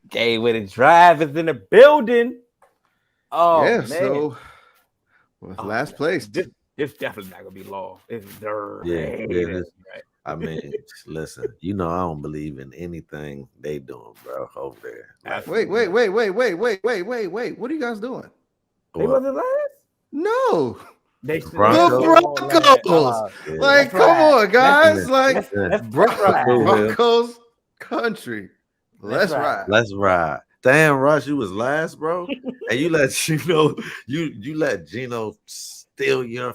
Game with a drive is in the building. Oh Yeah, man. so Oh last man. place. This definitely not gonna be long. It's dirt. Yeah, yeah. Right. I mean, listen, I don't believe in anything they doing, bro, over there. Like, Wait, Absolutely wait, not. wait, wait, wait, wait, wait, wait, wait. What are you guys doing? They what? wasn't last. No, The They the Broncos? still last. Broncos. Yeah, Let's Like, come ride. on, Let's yeah, guys. Like, yeah. let's ride. Cool, Will. Broncos country. Let's Let's ride. ride. Let's ride. Damn, Rush, you was last, bro. And you let you let Gino steal your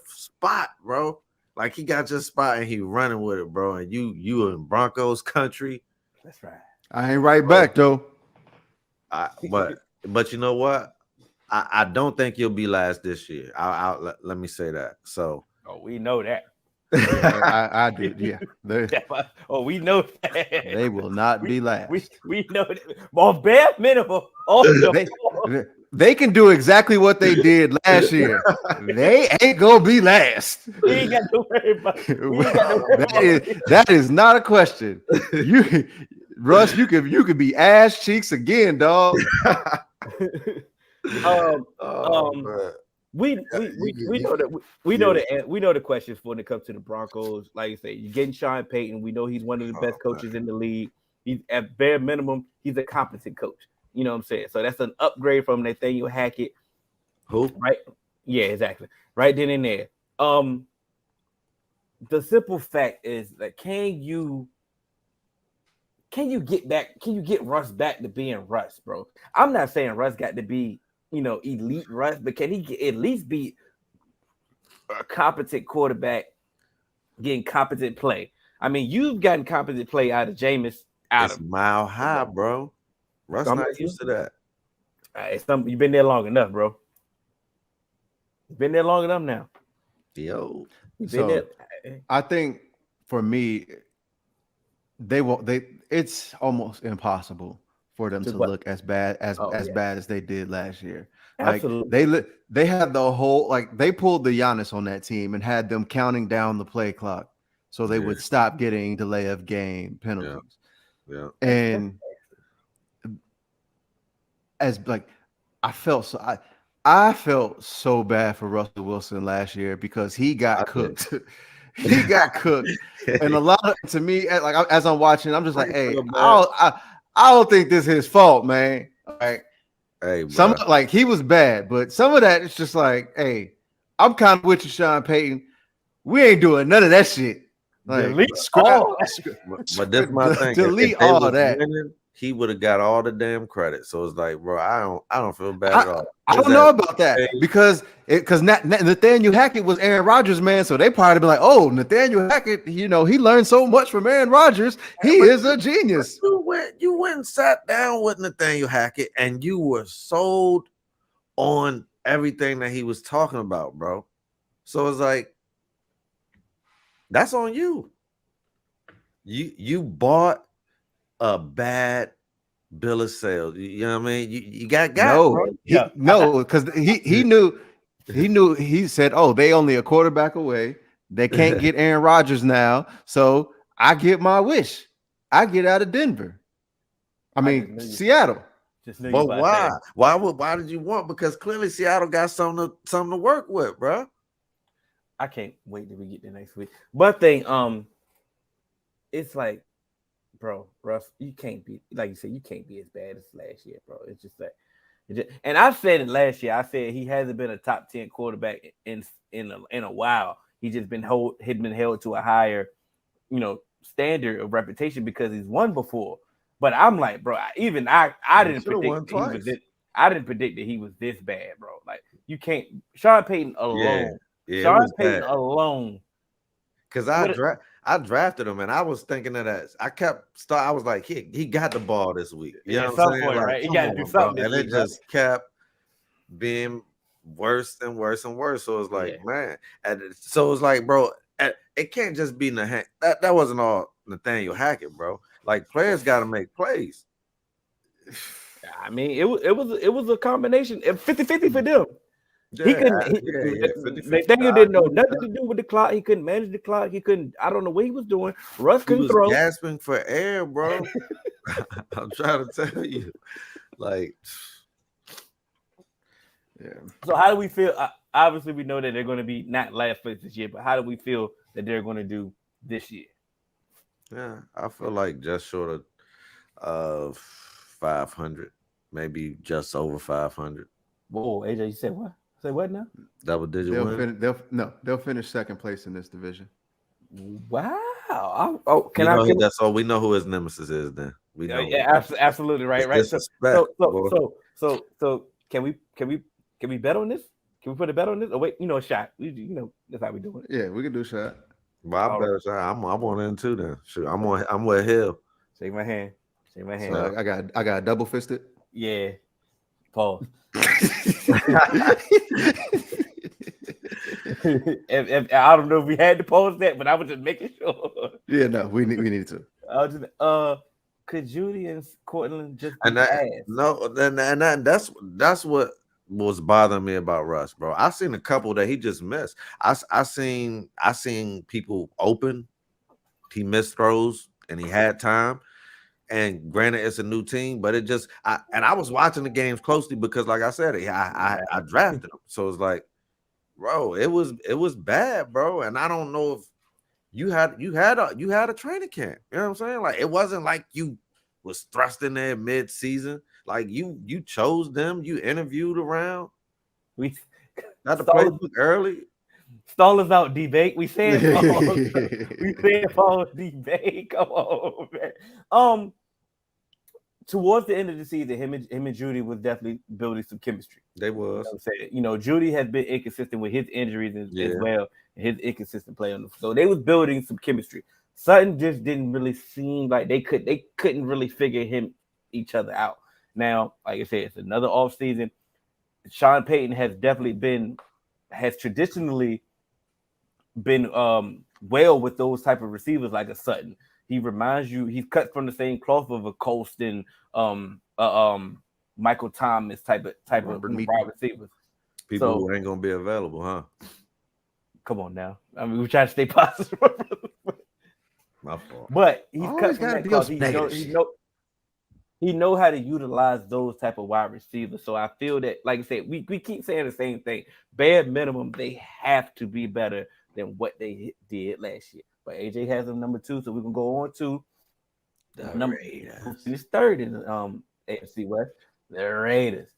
spot, bro. Like he got your spot and he running with it, bro. And you in Broncos country. Let's ride. I ain't right Bro. back though. But you know what? I don't think you'll be last this year. Let me say that. So Oh, we know that. Yeah, I do. Yeah, Oh, we know that. they will not be last. We know that. On bare minimum. On the They, floor. they can do exactly what they did last year. They ain't gonna be last. We ain't got to worry about. We ain't got to worry about. that is not a question. You, Russ, you could be ass cheeks again, dog. man. We know that we know the questions when it comes to the Broncos. Like you say, you're getting Sean Payton. We know he's one of the best coaches in the league. He's at bare minimum, he's a competent coach. You know what I'm saying? So that's an upgrade from Nathaniel Hackett. Who? Right? Yeah, exactly. Right then and there. The simple fact is that can you get Russ back to being Russ, bro? I'm not saying Russ got to be, elite Russ, but can he at least be a competent quarterback getting competent play? I mean, you've gotten competent play out of Jameis. It's mile high, bro. Russ not used to that. You've been there long enough, bro. You've been there long enough now. Yo. So I think for me, it's almost impossible for them to look as bad as bad as they did last year. Absolutely. Like they had the whole, like they pulled the Giannis on that team and had them counting down the play clock so they would stop getting delay of game penalties. Yeah. And I felt so bad for Russell Wilson last year because he got cooked. He got cooked, and a lot of, to me, like as I'm watching, I'm just like, hey, I don't think this is his fault, man. Like, hey, bro. Some like he was bad, but some of that it's just like, hey, I'm kind of with you, Sean Payton. We ain't doing none of that shit. Like, delete but that's my thing. Delete all that. Winning, he would have got all the damn credit. So it's like, bro, I don't feel bad at all. I don't know about that because Nathaniel Hackett was Aaron Rodgers' man, so they probably be like, "Oh, Nathaniel Hackett, he learned so much from Aaron Rodgers. He is a genius." You went and sat down with Nathaniel Hackett, and you were sold on everything that he was talking about, bro. So it's like, that's on you. You bought a bad bill of sales. You know what I mean? You got no, because he knew. He said, "Oh, they only a quarterback away. They can't get Aaron Rodgers now, so I get my wish. I get out of Denver. I mean, Seattle." But why? Why did you want? Because clearly Seattle got something to work with, bro. I can't wait till we get to next week. But it's like, bro, Russ, you can't be, like you said, you can't be as bad as last year, bro. It's just that. And I said it last year. I said he hasn't been a top 10 quarterback in a while. He's just been held to a higher, standard of reputation because he's won before. But I'm like, bro, I didn't predict that he was this. I didn't predict that he was this bad, bro. Like you can't. Sean Payton alone. Yeah, Sean Payton alone. Because I drafted him and I was thinking of that. I was like, he got the ball this week. You know what I'm saying? Like, right? He got to do something. And it just kept being worse and worse and worse. So it's like, man. And so it's like, bro, it can't just be that wasn't all Nathaniel Hackett, bro. Like players got to make plays. I mean, it was a combination, 50-50 for them. He couldn't. Nathaniel didn't know nothing to do with the clock. He couldn't manage the clock. He couldn't. I don't know what he was doing. Russ couldn't throw. Gasping for air, bro. I'm trying to tell you, like, yeah. So how do we feel? Obviously, we know that they're going to be not last place this year, but how do we feel that they're going to do this year? Yeah, I feel like just short of 500, maybe just over 500. Whoa, AJ, you said what? Say what now? Double digit win. They'll finish second place in this division. Wow. That's all we know who his nemesis is. Then we know. Yeah, absolutely right. Right. So can we bet on this? Can we put a bet on this? Oh wait, a shot. That's how we do it. Yeah, we can do a shot. Well, I bet a shot. I'm on in too. Then shoot, I'm with Hill. Shake my hand. So I got double fisted. Yeah. Pause. If I don't know if we had to pause that, but I was just making sure. Yeah, no, we need to. I was just could Judy and Cortland just that's what was bothering me about Russ, bro. I seen a couple that he just missed. I seen people open. He missed throws and he had time. And granted, it's a new team, but I was watching the games closely because, like I said, I drafted him. So it's like, bro, it was bad, bro. And I don't know if you had a training camp. You know what I'm saying? Like, it wasn't like you was thrust in there mid-season. Like you chose them, you interviewed around. We got the playbook early. Stall us out, D-Bake. We said falls, D-Bake. Come on, man. Towards the end of the season, him and Judy was definitely building some chemistry. They was. Judy has been inconsistent with his injuries as well, and his inconsistent play on the floor. So they was building some chemistry. Sutton just didn't really seem like they couldn't really figure each other out. Now, like I said, it's another off season. Sean Payton has traditionally been well with those type of receivers like a Sutton. He reminds you, he's cut from the same cloth of a Colston, Michael Thomas type of wide receivers. People who ain't gonna be available, huh? Come on now. I mean, we try to stay positive. My fault. But he's cut from that cloth. He know how to utilize those type of wide receivers. So I feel that, like I said, we keep saying the same thing. Bare minimum, they have to be better than what they did last year. But AJ has them number 2, so we can go on to the number Raiders. Who's third in AFC West? The Raiders.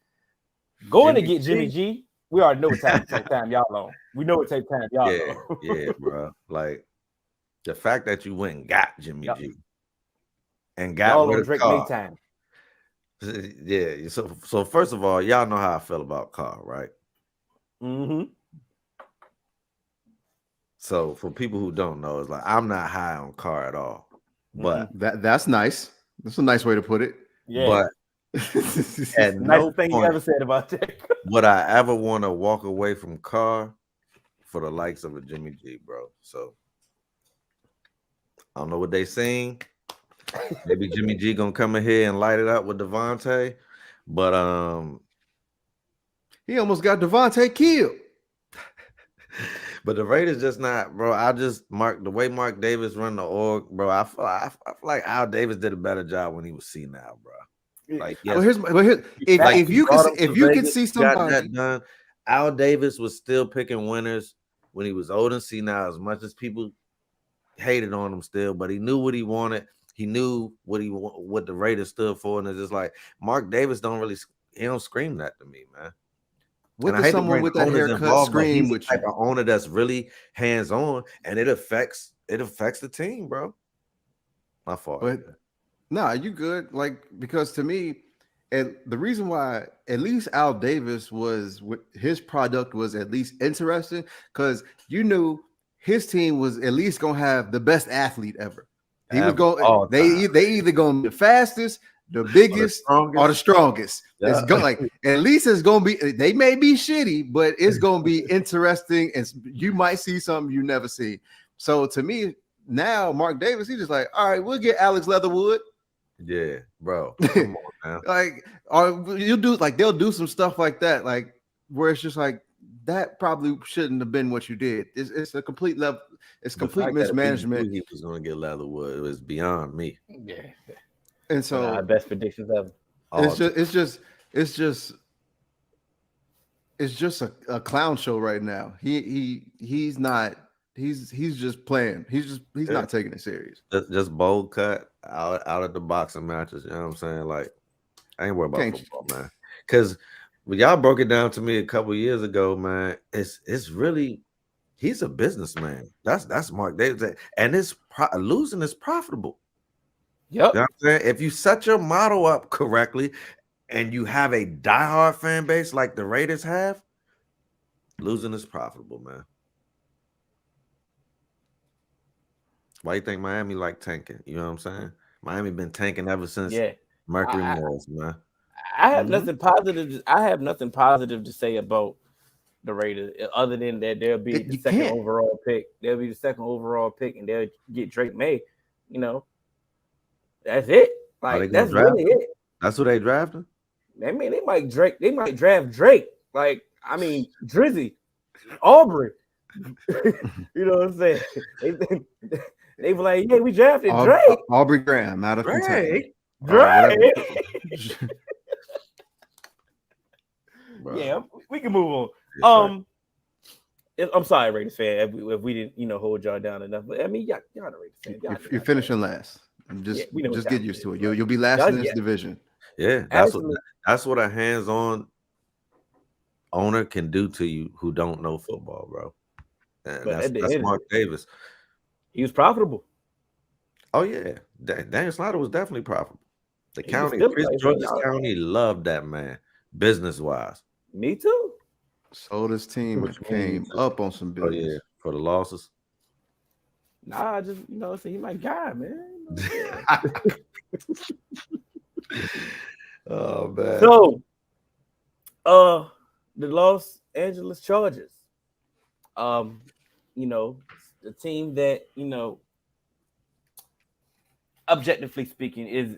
Going to get Jimmy G. We already know what time y'all on. We know what time y'all on. Yeah, bro. Like the fact that you went and got Jimmy G and got rid of Carr. Time. Yeah. So first of all, y'all know how I feel about Carr, right? Mm-hmm. So for people who don't know, it's like I'm not high on Carr at all. But that's nice. That's a nice way to put it. Yeah. But at no thing you ever said about that. Would I ever want to walk away from Carr for the likes of a Jimmy G, bro? So I don't know what they saying. Maybe Jimmy G gonna come in here and light it up with Devontae, but he almost got Devontae killed. But the Raiders just not, bro. The way Mark Davis run the org, bro. I feel like Al Davis did a better job when he was senile, bro. Like, yes, if you could see somebody that done, Al Davis was still picking winners when he was old and senile. As much as people hated on him still, but he knew what he wanted. He knew what the Raiders stood for, and it's just like Mark Davis don't scream that to me, man. What does someone with that haircut scream with you? Type of owner that's really hands on, and it affects the team, bro. My fault. But no, you good? Like, because to me, and the reason why at least Al Davis his product was at least interesting, because you knew his team was at least gonna have the best athlete ever. He was going. They either gonna be the fastest, the biggest, or the strongest. Yeah. It's like at least it's gonna be. They may be shitty, but it's gonna be interesting, and you might see something you never see. So to me now, Mark Davis, he's just like, all right, we'll get Alex Leatherwood. Yeah, bro. Come on, man. Like, or you do like they'll do some stuff like that, like where it's just like that probably shouldn't have been what you did. It's a complete level. It's The complete fact that we mismanagement. knew he was going to get Leatherwood was beyond me. Yeah, And one of our so best predictions ever. All it's just a clown show right now. He's not. He's just playing. He's not taking it serious. just bold cut out of the boxing matches. You know what I'm saying? Like, I ain't worried about Can't- football, man. Because when y'all broke it down to me a couple years ago, man, it's really he's a businessman. That's Mark Davis, and losing is profitable. Yep. You know what I'm saying? If you set your model up correctly and you have a diehard fan base like the Raiders have, losing is profitable, man. Why you think Miami like tanking? You know what I'm saying? Miami been tanking ever since Mercury Morris, man. I have nothing positive. I have nothing positive to say about the Raiders other than that they'll be the second overall pick. They'll be the second overall pick, and they'll get Drake May. You know, that's it. Like that's really it. That's who they drafted. I mean, they might draft Drake. Like, I mean, Drizzy, Aubrey. You know what I'm saying? They were like, yeah, we drafted Drake. Aubrey Graham out of Kentucky. Drake. Yeah, we can move on. I'm sorry, Raiders fan, if we didn't, hold y'all down enough. But I mean, y'all the Raiders fan. You're finishing last. Just get used to it. You'll be last in this division. Yeah, that's what a hands-on owner can do to you who don't know football, bro. And that's Mark Davis. He was profitable. Oh yeah, Daniel Snyder was definitely profitable. The county, Georgia County, loved that man business-wise. Me too. So this team came up on some business. Oh yeah, for the losses. Nah, just so he my guy, man. Oh man. So, the Los Angeles Chargers, the team that objectively speaking is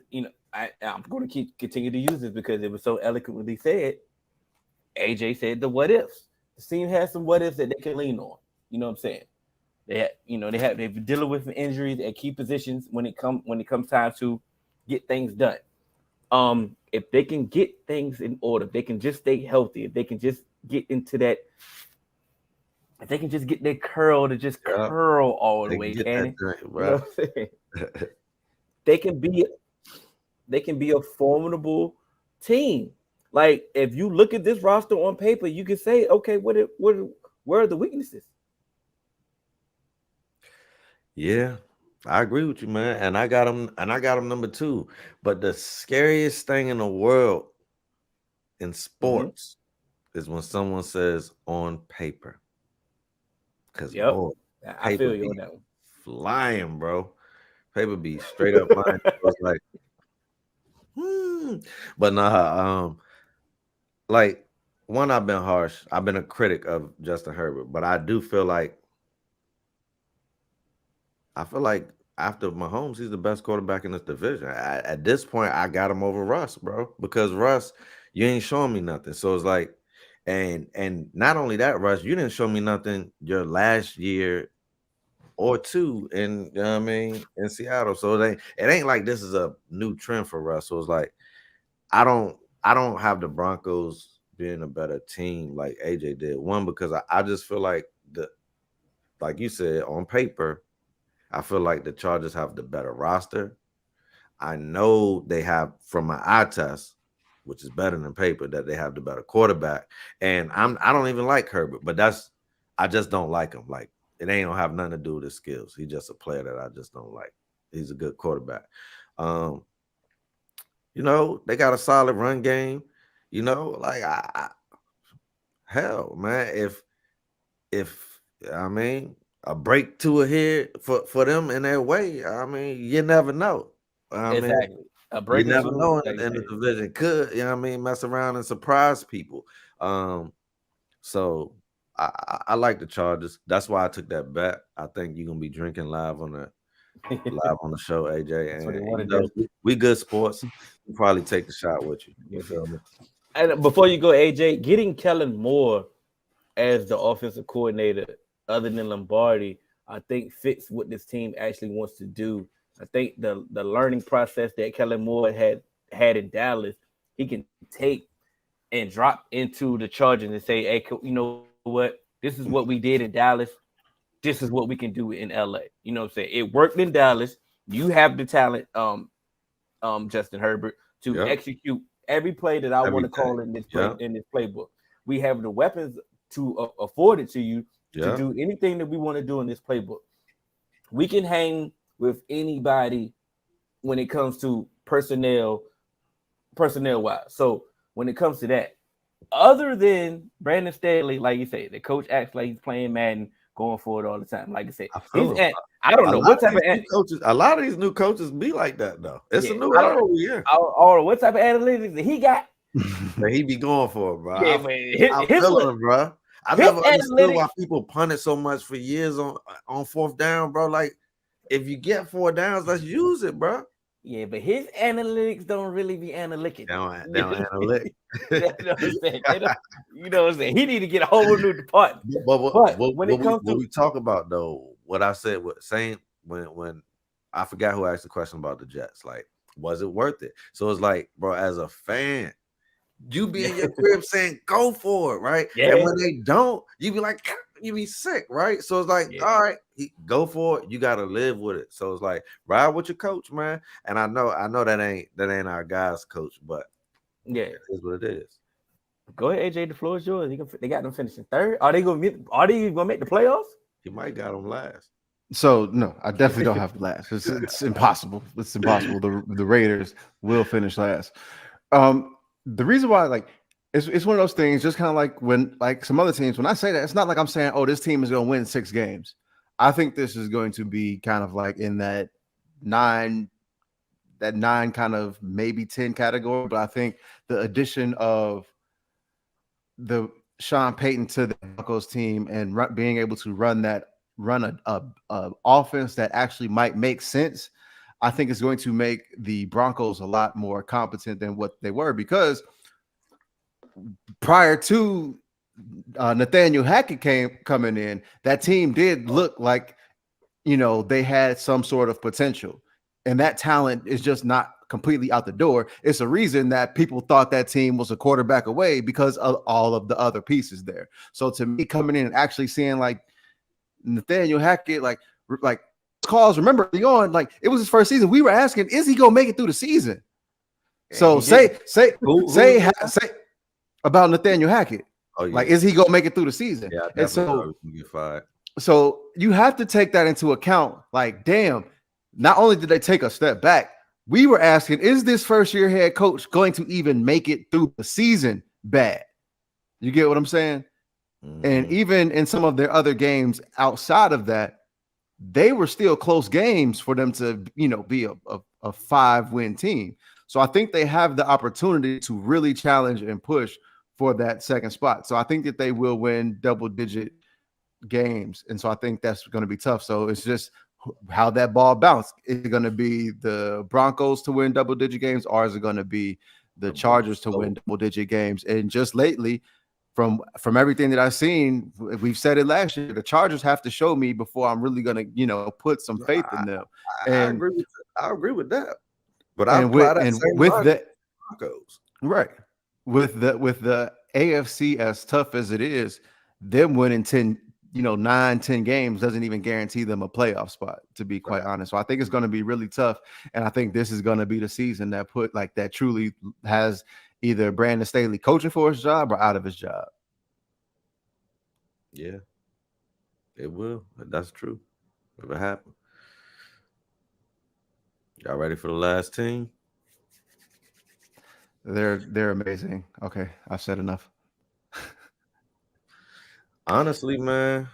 I'm going to continue to use this because it was so eloquently said. AJ said the what ifs. The team has some what ifs that they can lean on. You know what I'm saying? They've been dealing with injuries at key positions when it comes time to get things done. If they can get things in order, if they can just stay healthy, if they can just get into that, if they can just get their curl to just curl all the way, Cannon. You know what I'm saying? They can be a formidable team. Like if you look at this roster on paper, you can say, okay, where are the weaknesses? Yeah, I agree with you, man. And I got him number 2. But the scariest thing in the world in sports is when someone says on paper. Because I feel you on that one. Flying, bro. Paper be straight up flying. It's like, But nah, like one, I've been harsh. I've been a critic of Justin Herbert, but I do feel like after Mahomes, he's the best quarterback in this division. At this point, I got him over Russ, bro, because Russ, you ain't showing me nothing. So it's like, and not only that, Russ, you didn't show me nothing your last year or two in, in Seattle. So it ain't like this is a new trend for Russ. So it's like, I don't have the Broncos being a better team like AJ did. One, because I just feel like like you said, on paper, I feel like the Chargers have the better roster. I know they have, from my eye test, which is better than paper, that they have the better quarterback. And I don't even like Herbert, but I just don't like him. Like, it ain't gonna have nothing to do with his skills. He's just a player that I just don't like. He's a good quarterback. They got a solid run game. Like hell, man, if a break to it here for them in their way, you never know. Exactly. A break you never know in the division could, mess around and surprise people. So I like the Chargers. That's why I took that bet. I think you're gonna be drinking live on the show, AJ. And we good sports. We'll probably take the shot with you. You feel me? And before you go, AJ, getting Kellen Moore as the offensive coordinator, other than Lombardi, I think fits what this team actually wants to do. I think the learning process that Kellen Moore had in Dallas, he can take and drop into the Chargers and say, "Hey, you know what? This is what we did in Dallas. This is what we can do in LA." You know what I'm saying? It worked in Dallas. You have the talent, Justin Herbert, to Yep. execute every play that I want to Everything. call in this play Yep. in this playbook. We have the weapons to afford it to you to Yep. do anything that we want to do in this playbook. We can hang with anybody when it comes to personnel wise. So when it comes to that, other than Brandon Staley, like you say, the coach acts like he's playing Madden, going for it all the time. Like I said, I feel him. I don't A know lot what of type these of new coaches, a lot of these new coaches be like that though. It's a yeah, new I era don't year. or what type of analytics that he got. But he be going for it, bro. Yeah, man, his I his, feel him, bro. I his never understood analytics. why people punt it so much for years on fourth down, bro. Like, if you get 4 downs, let's use it, bro. Yeah, but his analytics don't really be analytic. They don't analytic. You know what I'm saying? They don't, you know what I'm saying? He need to get a whole new department. But But when it comes what to we talk about though, what I said, what saying when I forgot who asked the question about the Jets, like, was it worth it? So it's like, bro, as a fan, you be in your crib saying go for it, right? And yeah, when they don't, you be like, you be sick, right? So it's like, yeah, all right, go for it. You got to live with it. So it's like, ride with your coach, man. And I know that ain't our guys' coach, but yeah. it is what it is. Go ahead, AJ. The floor is yours. They got them finishing third. Are they gonna make the playoffs? He might got him last. So no, I definitely don't have last. It's impossible. It's impossible. The Raiders will finish last. The reason why, like, it's one of those things, just kind of like when, like, some other teams, when I say that, it's not like I'm saying, oh, this team is going to win 6 games. I think this is going to be kind of like in nine, that nine kind of maybe 10 category. But I think the addition of the Sean Payton to the Broncos team and being able to run a offense that actually might make sense, I think is going to make the Broncos a lot more competent than what they were, because prior to Nathaniel Hackett coming in, that team did look like, they had some sort of potential, and that talent is just not completely out the door. It's a reason that people thought that team was a quarterback away, because of all of the other pieces there. So to me, coming in and actually seeing like Nathaniel Hackett, like calls, remember on, like, it was his first season. We were asking, is he gonna make it through the season? So say about Nathaniel Hackett. Oh, yeah. Like, is he gonna make it through the season? Yeah, and so get fired. So you have to take that into account. Like, damn, not only did they take a step back, we were asking, is this first-year head coach going to even make it through the season bad? You get what I'm saying? Mm-hmm. And even in some of their other games outside of that, they were still close games for them to, be a 5-win team. So I think they have the opportunity to really challenge and push for that second spot. So I think that they will win double-digit games. And so I think that's going to be tough. So it's just how that ball bounced. Is it going to be the Broncos to win double-digit games, or is it going to be the Chargers to win double-digit games? And just lately, from everything that I've seen, we've said it last year, the Chargers have to show me before I'm really going to, put some faith in them. I agree with that. But I apply that same with logic that, Broncos. Right. With the AFC, as tough as it is, them winning 9-10 games doesn't even guarantee them a playoff spot, to be quite honest. So I think it's going to be really tough. And I think this is going to be the season that truly has either Brandon Staley coaching for his job or out of his job. Yeah, it will. That's true. If it happens. Y'all ready for the last team? They're amazing. Okay, I've said enough. Honestly, man,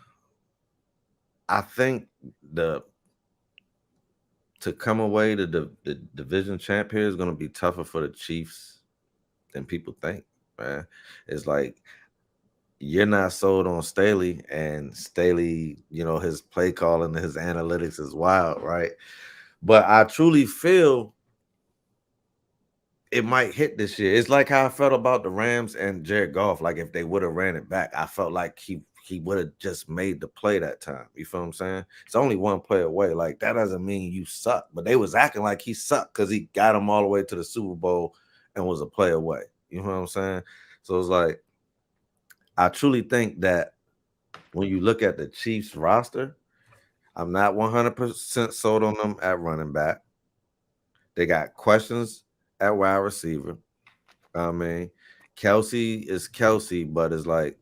I think to come away the division champ here is going to be tougher for the Chiefs than people think, man. It's like, you're not sold on Staley, and Staley, his play calling, his analytics is wild, right? But I truly feel it might hit this year. It's like how I felt about the Rams and Jared Goff. Like if they would have ran it back, I felt like he would have just made the play that time. You feel what I'm saying? It's only one play away. Like that doesn't mean you suck. But they was acting like he sucked because he got him all the way to the Super Bowl and was a play away. You know what I'm saying? So it's like I truly think that when you look at the Chiefs roster, I'm not 100% sold on them at running back. They got questions at wide receiver. I mean, Kelsey is Kelsey, but it's like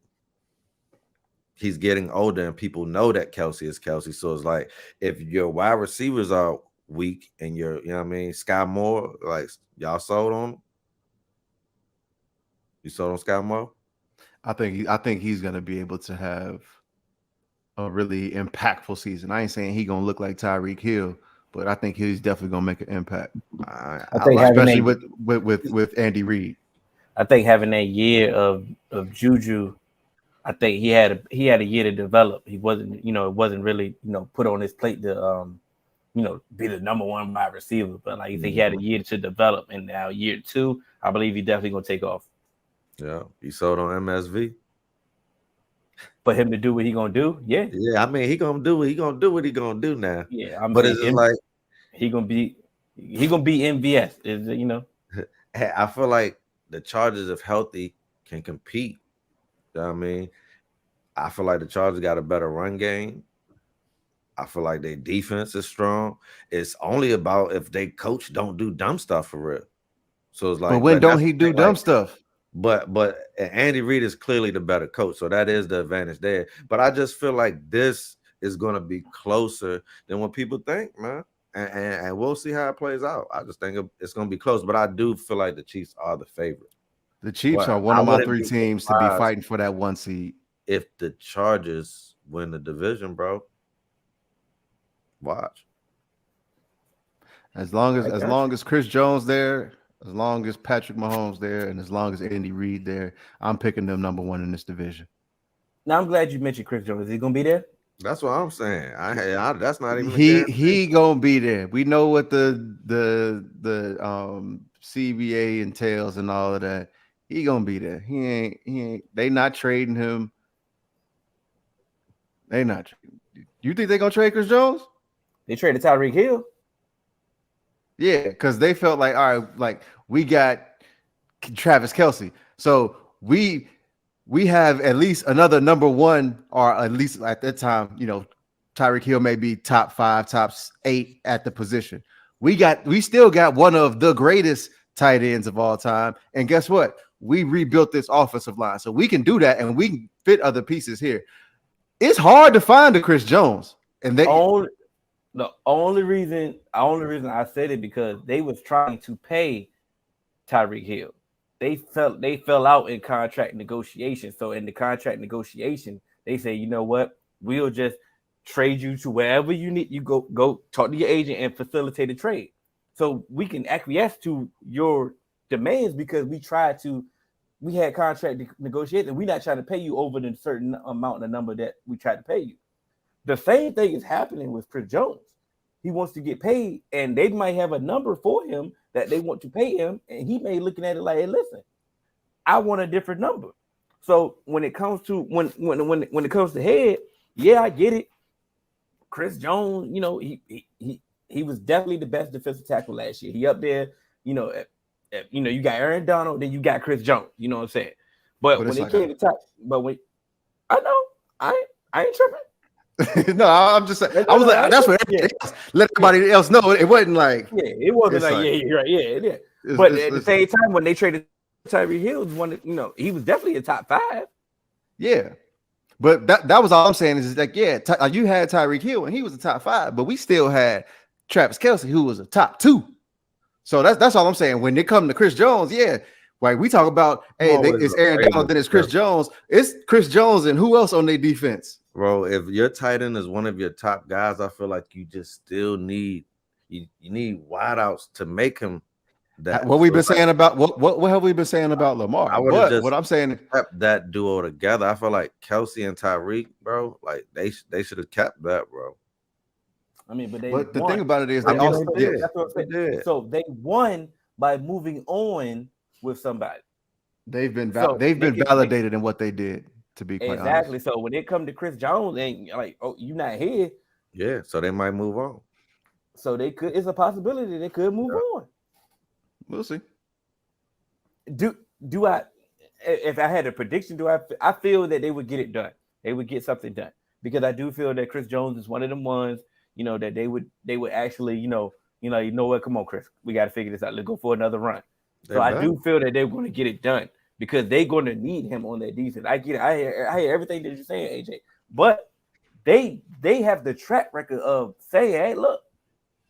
he's getting older and people know that Kelsey is Kelsey. So it's like if your wide receivers are weak and you're, you know what I mean, Sky Moore, like y'all sold on him? You sold on Sky Moore? I think he's gonna be able to have a really impactful season. I ain't saying he gonna look like Tyreek Hill, but I think he's definitely gonna make an impact. I think Especially with Andy Reid. I think having that year of Juju, I think he had a year to develop. He wasn't, it wasn't really, put on his plate to be the number one wide receiver. But like you think he had a year to develop, and now year 2, I believe he definitely gonna take off. Yeah, you sold on MSV. For him to do what he gonna do, yeah. I mean, he gonna do what he gonna do now. Yeah, but it's just like he gonna be MVS. Is I feel like the Chargers, if healthy, can compete. You know what I mean? I feel like the Chargers got a better run game. I feel like their defense is strong. It's only about if they coach don't do dumb stuff for real. So it's like, but when don't he do dumb stuff? But Andy Reid is clearly the better coach, so that is the advantage there. But I just feel like this is going to be closer than what people think, man. And we'll see how it plays out. I just think it's going to be close, but I do feel like the Chiefs are the favorite. The Chiefs are one of my 3 teams to be fighting for that 1 seed. If the Chargers win the division, bro, watch. As long as Chris Jones there, as long as Patrick Mahomes there, and as long as Andy Reid there, I'm picking them number 1 in this division. Now I'm glad you mentioned Chris Jones. Is he gonna be there? That's what I'm saying. That's not even he gonna be there. We know what the CBA entails and all of that. He gonna be there. He ain't. They not trading him. They not. You think they gonna trade Chris Jones? They traded Tyreek Hill. Yeah, because they felt like, all right, like we got Travis Kelce, so we have at least another number 1, or at least at that time, Tyreek Hill may be top 5, top 8 at the position. We still got one of the greatest tight ends of all time, and guess what? We rebuilt this offensive line, so we can do that, and we can fit other pieces here. It's hard to find a Chris Jones, and the only reason I said it because they was trying to pay Tyreek Hill. They fell out in contract negotiation. So in the contract negotiation, they say, you know what? We'll just trade you to wherever you need. You go talk to your agent and facilitate a trade. So we can acquiesce to your demands because we had contract negotiations. We're not trying to pay you over the certain amount, the number that we tried to pay you. The same thing is happening with Chris Jones. He wants to get paid, and they might have a number for him that they want to pay him, and he may looking at it like, hey, listen, I want a different number. So when it comes to when it comes to head, yeah, I get it. Chris Jones, he was definitely the best defensive tackle last year. He up there, you got Aaron Donald, then you got Chris Jones. You know what I'm saying? But when it came to top, I know I ain't tripping. No, I'm just saying. I was like, that's what let everybody else know. It wasn't like, it wasn't like, you're right, yeah. But at the same time, when they traded Tyreek Hill, he was definitely a top 5. Yeah, but that was all I'm saying is like, yeah, you had Tyreek Hill and he was a top 5, but we still had Travis Kelce who was a top 2. So that's all I'm saying. When it comes to Chris Jones, yeah, like we talk about, it's Aaron Donald, then it's Chris Jones. It's Chris Jones and who else on their defense? Bro, if your tight end is one of your top guys, I feel like you just still need you need wideouts to make him that. What we've been saying about what have we been saying about Lamar? What I'm saying is kept that duo together. I feel like Kelce and Tyreek, bro, like they should have kept that, bro. I mean, but the thing about it is they also did. That's what I'm saying. So they won by moving on with somebody. They've been So validated in what they did. To be quite exactly. honest, So when it come to Chris Jones, and like, oh, you not here, Yeah, so they might move on. so they could. It's a possibility they could move on. we'll see. Do I? If I had a prediction, I feel that they would get it done. They would get something done because I do feel that Chris Jones is one of them ones. That they would actually, you know what? Come on, Chris, we got to figure this out. Let's go for another run. So I do feel that they're going to get it done because they're going to need him on that defense. I get it. I hear everything that you're saying, AJ. But they have the track record of saying, "Hey, look,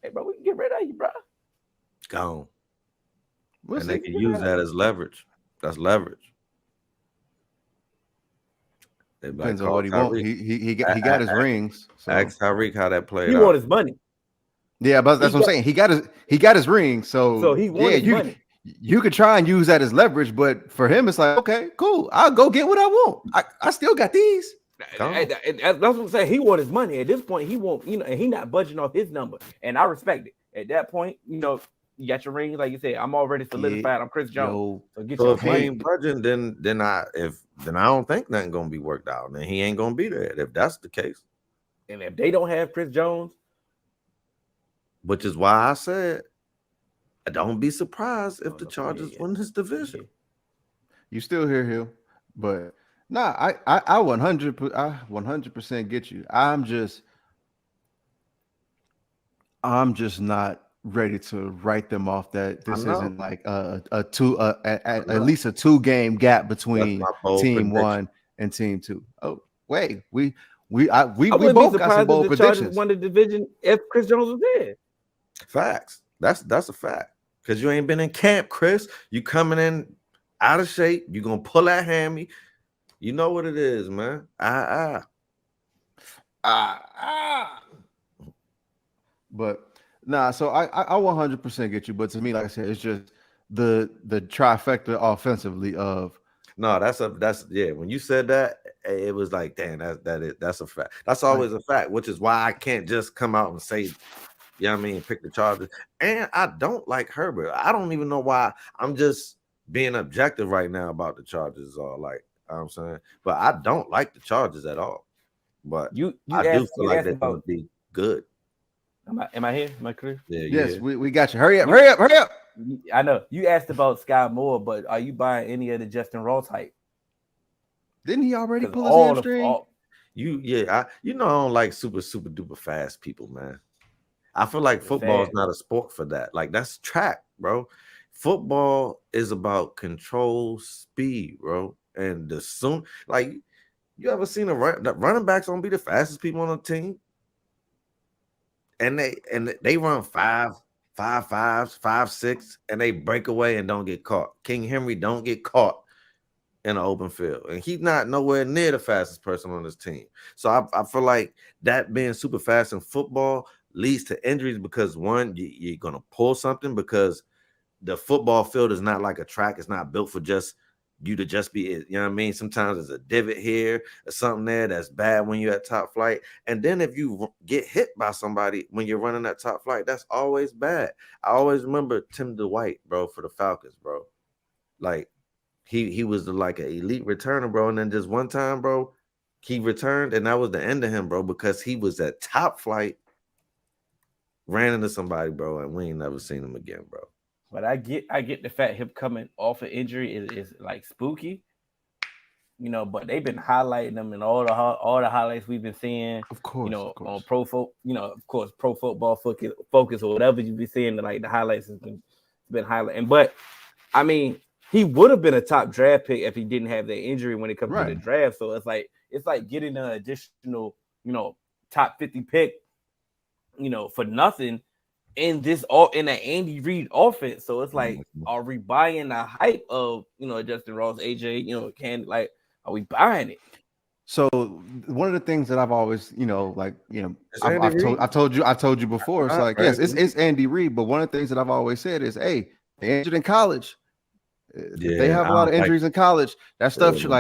hey, bro, we can get rid of you, bro." Gone. We'll And see. they can use that as leverage. That's leverage. Depends on what he wants. He got his rings. So. Ask Tyreek how that played He out. want his money. Yeah, but that's what I'm saying. He got his ring. So he want his money. You could try and use that as leverage, but for him, it's like, okay, cool. I'll go get what I want. I still got these. That's what I'm saying. He want his money. At this point, he won't, and he not budging off his number. And I respect it. At that point, you got your ring. Like you said, I'm already solidified. I'm Chris Jones. So get your if he ain't budging, then I don't think nothing gonna be worked out. And he ain't gonna be there if that's the case. And if they don't have Chris Jones, which is why I said, don't be surprised if the Chargers win this division. You still hear him, but nah, I 100% get you. I'm just not ready to write them off. That this isn't like at least a 2-game gap between team 1 and team 2. Oh wait, we both got some bold predictions. Won the division if Chris Jones was there. Facts. That's a fact. Because you ain't been in camp, Chris. You coming in out of shape. You gonna pull that hammy. You know what it is, man. But nah, so I 100% get you. But to me, like I said, it's just the trifecta offensively of that's when you said that, it was like, damn, that's a fact. That's always a fact, which is why I can't just come out and say, pick the Chargers. And I don't like Herbert. I don't even know why. I'm just being objective right now about the Chargers. I'm saying, but I don't like the Chargers at all. But I do feel like they're going to be good. Am I here? Am I clear? Yes, we got you. Hurry up. I know you asked about Sky Moore, but are you buying any of the Justin Ross hype? Didn't he already pull his hamstring? I don't like super duper fast people, man. I feel like football is not a sport for that. Like, that's track, bro. Football is about control, speed, bro. And you ever seen the running backs don't be the fastest people on the team? And they run 5.5s, 5.6, and they break away and don't get caught. King Henry don't get caught in an open field, and he's not nowhere near the fastest person on this team. So I feel like that being super fast in football leads to injuries because, one, you're gonna pull something because the football field is not like a track. It's not built for just you to just be, you know what I mean? Sometimes there's a divot here or something there that's bad when you're at top flight. And then if you get hit by somebody when you're running that top flight, that's always bad. I always remember Tim DeWhite, bro, for the Falcons, bro. Like, he was like an elite returner, bro. And then just one time, bro, he returned, and that was the end of him, bro, because he was at top flight, ran into somebody, bro, and we ain't never seen him again, bro. But I get the fact him coming off an injury is like spooky, But they've been highlighting them in all the highlights we've been seeing, of course, on Pro Football Focus or whatever you've been seeing. Like the highlights has been highlighting. But I mean, he would have been a top draft pick if he didn't have that injury when it comes to the draft. So it's like getting an additional, top 50 pick, for nothing. In an Andy Reid offense, so it's like, are we buying the hype of Justin Ross, AJ? Are we buying it? So one of the things that I've always, I've told you before. It's like, yes, it's Andy Reid, but one of the things that I've always said is, hey, they injured in college. They have a lot of injuries in college. That stuff should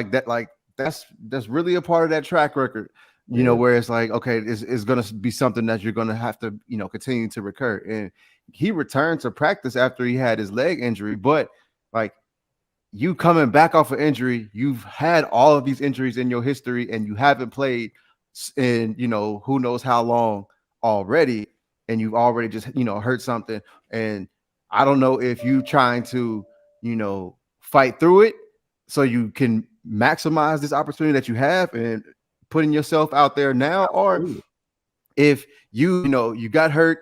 that's really a part of that track record. you know, where it's like, okay, it's going to be something that you're going to have to, you know, continue to recur. And he returned to practice after he had his leg injury, but like you coming back off an injury, you've had all of these injuries in your history and you haven't played in, you know, who knows how long already. And you've already just, you know, hurt something. And I don't know if you trying to, you know, fight through it so you can maximize this opportunity that you have and putting yourself out there now, or if you know, you got hurt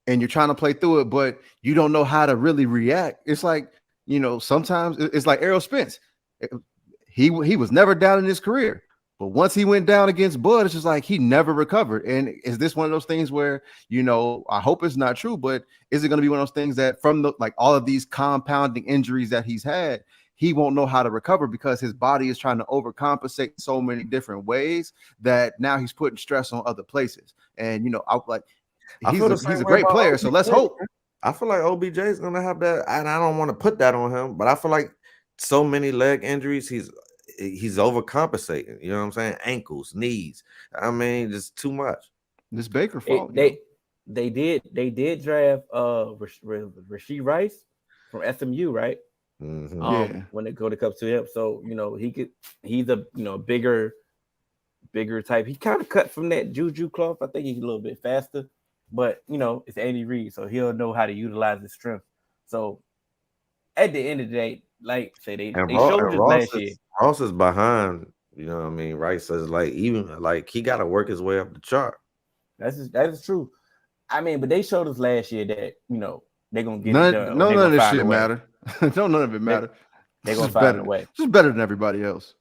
and you're trying to play through it, but you don't know how to really react. It's like, you know, sometimes it's like Errol Spence. He was never down in his career, but once he went down against Bud, it's just like he never recovered. And is this one of those things where, you know, I hope it's not true, but is it going to be one of those things that from the like all of these compounding injuries that he's had, he won't know how to recover because his body is trying to overcompensate so many different ways that now he's putting stress on other places. And you know, he's a great player, so let's hope. I feel like OBJ is gonna have that, and I don't want to put that on him, but I feel like so many leg injuries, he's overcompensating. You know what I'm saying? Ankles, knees. I mean, just too much. This Baker fault. They did draft Rasheed Rice from SMU, right? Mm-hmm. When it comes to him, so you know he's a bigger type. He kind of cut from that Juju cloth. I think he's a little bit faster. But you know, it's Andy Reid, so he'll know how to utilize his strength. So at the end of the day, like say they showed this last year. Ross is behind, you know what I mean? Rice says like even like he gotta work his way up the chart. That is true. I mean, but they showed us last year that you know they're gonna get none, it done. None of this shit matter. None of it matter. They're gonna find a way. Just better than everybody else.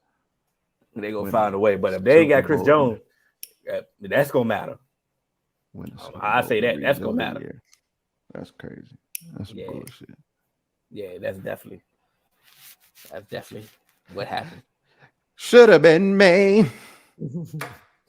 They're gonna find a way. But if they ain't got Chris Jones, that's gonna matter. I say that's gonna matter. That's crazy. That's bullshit. Yeah, that's definitely what happened. Should have been me.